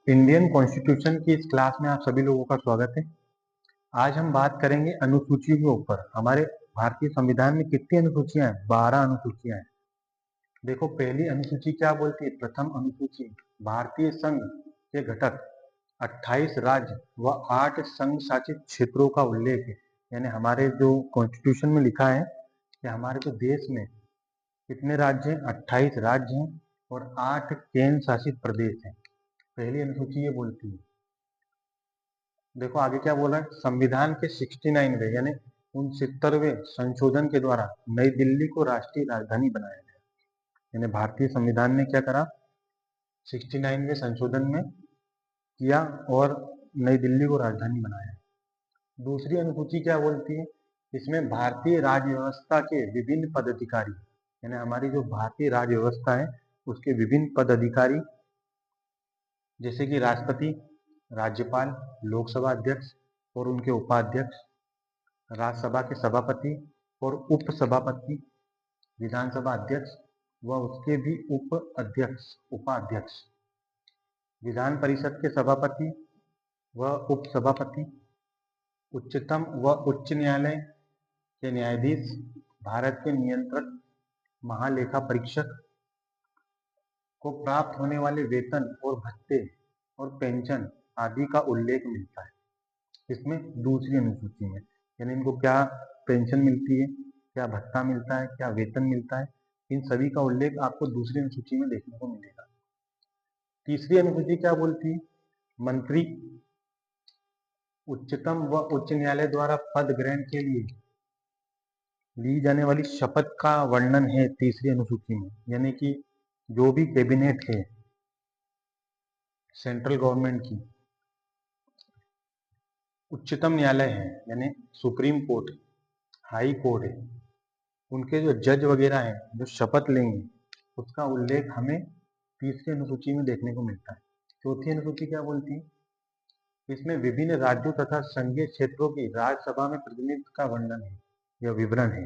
Indian constitution की इस class में आप सभी लोगों का स्वागत है। आज हम बात करेंगे अनुसूचियों के ऊपर। हमारे भारतीय संविधान में कितनी अनुसूचियां हैं? 12 अनुसूचियां हैं। देखो, पहली अनुसूची क्या बोलती है? प्रथम अनुसूची भारतीय संघ के घटक 28 राज्य व 8 संघ शासित क्षेत्रों का उल्लेख है। यानी हमारे जो कॉन्स्टिट्यूशन में लिखा है कि हमारे जो देश में कितने राज्य हैं? 28 राज्य हैं और 8 केंद्र शासित प्रदेश हैं। पहली अनुसूची ये बोलती है। देखो आगे क्या बोला है? संविधान के 69वें यानी 69वें संशोधन के द्वारा नई दिल्ली को राष्ट्रीय राजधानी बनाया गया। यानी भारतीय संविधान ने क्या करा? 69वें संशोधन में किया और नई दिल्ली को राजधानी बनाया। दूसरी अनुसूची क्या बोलती है? इसमें भारतीय राज्य व्यवस्था के विभिन्न पदाधिकारी, यानी हमारी जो भारतीय राज्य व्यवस्था है उसके विभिन्न पदाधिकारी, जैसे कि राष्ट्रपति, राज्यपाल, लोकसभा अध्यक्ष और उनके उपाध्यक्ष, राज्यसभा के सभापति और उप सभापति, विधानसभा अध्यक्ष व उसके भी उपाध्यक्ष, विधान परिषद के सभापति व उप सभापति, उच्चतम व उच्च न्यायालय के न्यायाधीश, भारत के नियंत्रक, महालेखा परीक्षक को प्राप्त होने वाले वेतन और भत्ते और पेंशन आदि का उल्लेख मिलता है इसमें दूसरी अनुसूची में। यानी इनको क्या पेंशन मिलती है, क्या भत्ता मिलता है, क्या वेतन मिलता है, इन सभी का उल्लेख आपको दूसरी अनुसूची में देखने को मिलेगा। तीसरी अनुसूची क्या बोलती है? मंत्री उच्चतम व उच्च न्यायालय द्वारा पद ग्रहण के लिए ली जाने वाली शपथ का वर्णन है तीसरी अनुसूची में। यानी कि जो भी कैबिनेट है सेंट्रल गवर्नमेंट की, उच्चतम न्यायालय है यानी सुप्रीम कोर्ट, हाई कोर्ट है, उनके जो जज वगैरह हैं जो शपथ लेंगे उसका उल्लेख हमें तीसरी अनुसूची में देखने को मिलता है। चौथी अनुसूची क्या बोलती है? इसमें विभिन्न राज्यों तथा संघीय क्षेत्रों की राज्यसभा में प्रतिनिधित्व का वर्णन है या विवरण है।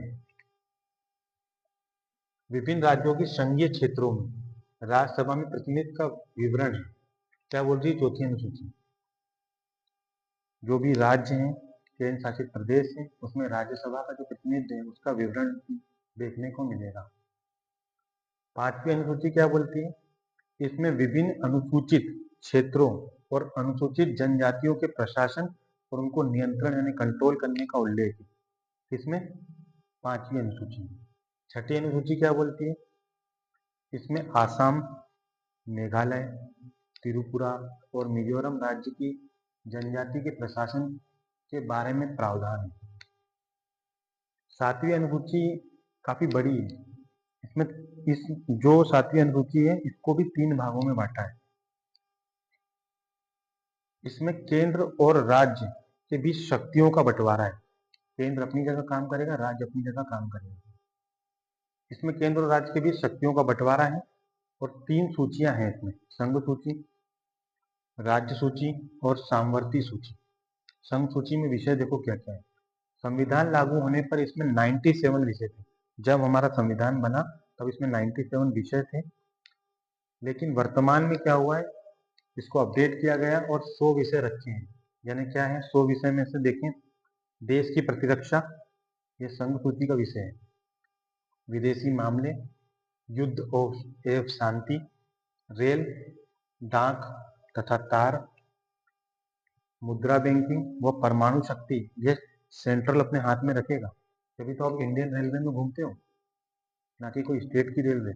विभिन्न राज्यों की संघीय क्षेत्रों में राज्यसभा में प्रतिनिधित्व का विवरण है। क्या बोल रही है चौथी अनुसूची? जो भी राज्य हैं, केंद्र शासित प्रदेश है, उसमें राज्यसभा का जो प्रतिनिधित्व है उसका विवरण देखने को मिलेगा। पांचवी अनुसूची क्या बोलती है? इसमें विभिन्न अनुसूचित क्षेत्रों और अनुसूचित जनजातियों के प्रशासन और उनको नियंत्रण यानी कंट्रोल करने का उल्लेख है। इसमें पांचवी अनुसूची में। छठी अनुसूची क्या बोलती है? इसमें आसाम, मेघालय, त्रिपुरा और मिजोरम राज्य की जनजाति के प्रशासन के बारे में प्रावधान है। सातवीं अनुसूची काफी बड़ी है। इसमें इस जो सातवीं अनुसूची है इसको भी 3 भागों में बांटा है। इसमें केंद्र और राज्य के बीच शक्तियों का बंटवारा है। केंद्र अपनी जगह काम करेगा, राज्य अपनी जगह काम करेगा। इसमें केंद्र और राज्य के बीच शक्तियों का बंटवारा है और 3 सूचियां हैं इसमें: संघ सूची, राज्य सूची और सामवर्ती सूची। संघ सूची में विषय देखो क्या क्या है। संविधान लागू होने पर इसमें 97 विषय थे। जब हमारा संविधान बना तब इसमें 97 विषय थे, लेकिन वर्तमान में क्या हुआ है, इसको अपडेट किया गया और 100 विषय रखे हैं। यानी क्या है 100 विषय में से देखें, देश की प्रतिरक्षा, ये संघ सूची का विषय है। विदेशी मामले, युद्ध एवं शांति, रेल, डाक तथा तार, मुद्रा बैंकिंग व परमाणु शक्ति, ये सेंट्रल अपने हाथ में रखेगा। तभी तो आप इंडियन रेलवे में घूमते हो, ना कि कोई स्टेट की रेलवे।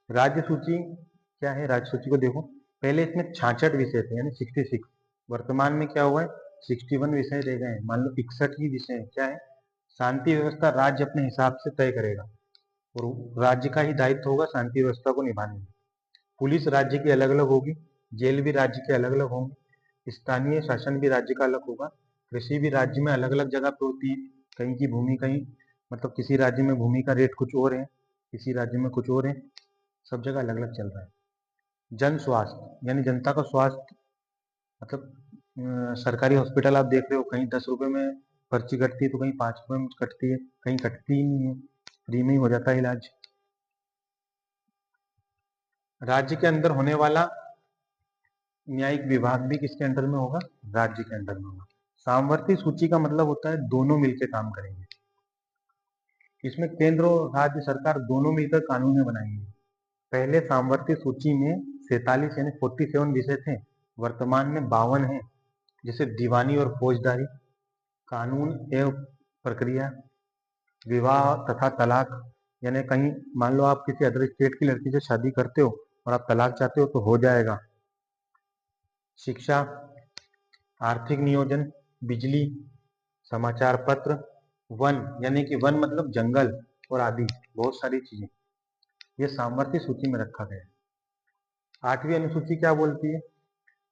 राज्य सूची क्या है? राज्य सूची को देखो, पहले इसमें 66 विषय थे यानी 66। वर्तमान में क्या हुआ है? 61 विषय रह गए हैं। मान लो 61 ही विषय है। क्या है? शांति व्यवस्था राज्य अपने हिसाब से तय करेगा और राज्य का ही दायित्व होगा शांति व्यवस्था को निभाने में। पुलिस राज्य की अलग अलग होगी, जेल भी राज्य के अलग अलग होंगे, स्थानीय शासन भी राज्य का अलग होगा, कृषि भी राज्य में अलग अलग जगह पे होती है। कहीं की भूमि कहीं, मतलब किसी राज्य में भूमि का रेट कुछ और है, किसी राज्य में कुछ और है, सब जगह अलग अलग चल रहा है। जन स्वास्थ्य यानी जनता का स्वास्थ्य, मतलब सरकारी हॉस्पिटल आप देख रहे हो, कहीं 10 रुपए में पर्ची कटती है तो कहीं 5 रुपए में कटती है, कहीं कटती ही नहीं है, फ्री में ही हो जाता है इलाज। राज्य के अंदर होने वाला न्यायिक विभाग भी किसके अंडर में होगा? राज्य के अंडर में होगा। सामवर्ती सूची का मतलब होता है दोनों मिलकर काम करेंगे। इसमें केंद्र और राज्य सरकार दोनों मिलकर कानून बनाएंगे। पहले सामवर्ती सूची में 47 यानी 47 विषय थे, वर्तमान में 52 हैं, जैसे दीवानी और फौजदारी, कानून एवं प्रक्रिया, विवाह तथा तलाक, यानी कहीं मान लो आप किसी अदर स्टेट की लड़की से शादी करते हो और आप तलाक चाहते हो तो हो जाएगा। शिक्षा, आर्थिक नियोजन, बिजली, समाचार पत्र, वन यानी कि वन मतलब जंगल और आदि बहुत सारी चीजें, ये सामवर्ती सूची में रखा गया है। 8वीं अनुसूची क्या बोलती है?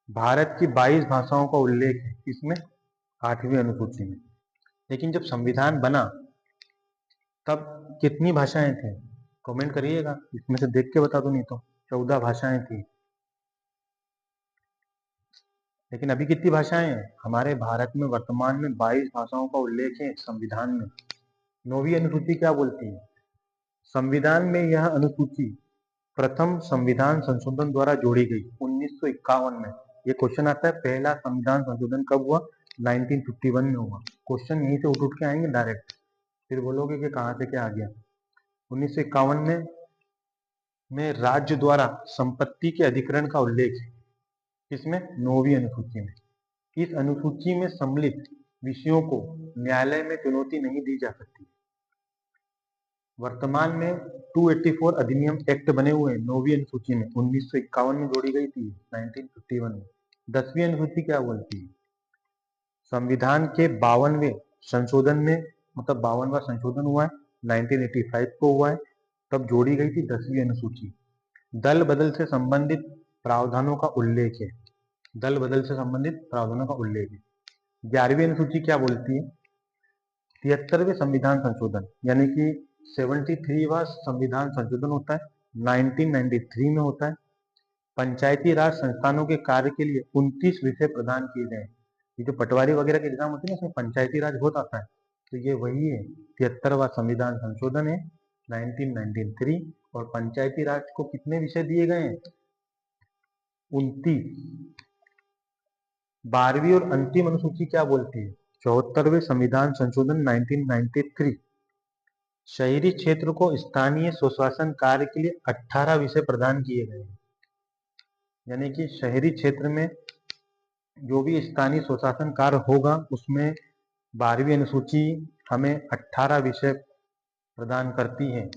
भारत की 22 भाषाओं का उल्लेख है इसमें 8वीं अनुसूची में। लेकिन जब संविधान बना तब कितनी भाषाएं थी? कमेंट करिएगा, इसमें से देख के बता दो, नहीं तो 14 भाषाएं थी। लेकिन अभी कितनी भाषाएं हैं? हमारे भारत में वर्तमान में 22 भाषाओं का उल्लेख है संविधान में। 9वीं अनुसूची क्या बोलती है? संविधान में यह अनुसूची प्रथम संविधान संशोधन द्वारा जोड़ी गई 1951 में। ये क्वेश्चन आता है, पहला संविधान संशोधन कब हुआ? 1951 में हुआ। क्वेश्चन यहीं से उठ के आएंगे डायरेक्ट, फिर बोलोगे कि कहाँ से क्या आ गया। 1951 में राज्य द्वारा संपत्ति के अधिग्रहण का उल्लेख है। किसमें? 9वीं अनुसूची में। इस अनुसूची में सम्मिलित विषयों को न्यायालय में चुनौती नहीं दी जा सकती। वर्तमान में 284 अधिनियम एक्ट बने हुए हैं 9वीं अनुसूची में, 1951 में जोड़ी गई थी 1951 में। 10वीं अनुसूची क्या बोलती है? संविधान के 52वें संशोधन में, मतलब 52वां संशोधन हुआ है 1985 को हुआ है, तब जोड़ी गई थी 10वीं अनुसूची। दल बदल से संबंधित प्रावधानों का उल्लेख है। दल बदल से संबंधित प्रावधानों का उल्लेख है। 11वीं अनुसूची क्या बोलती है? 73वें संविधान संशोधन, यानी कि 73वां संविधान संशोधन होता है 1993 में होता है। पंचायती राज संस्थानों के कार्य के लिए 29 विषय प्रदान किए गए। ये जो पटवारी वगैरह के एग्जाम होते हैं उसमें पंचायती राज बहुत आता है, तो ये वही है। 73वां संविधान संशोधन है 1993, और पंचायती राज को कितने विषय दिए गए हैं? 29। 12वीं और अंतिम अनुसूची क्या बोलती है? 74वें संविधान संशोधन 1993। शहरी क्षेत्र को स्थानीय स्वशासन कार्य के लिए 18 विषय प्रदान किए गए हैं। यानी कि शहरी क्षेत्र में जो भी स्थानीय स्वशासन कार्य होगा उसमें 12वीं अनुसूची हमें 18 विषय प्रदान करती है।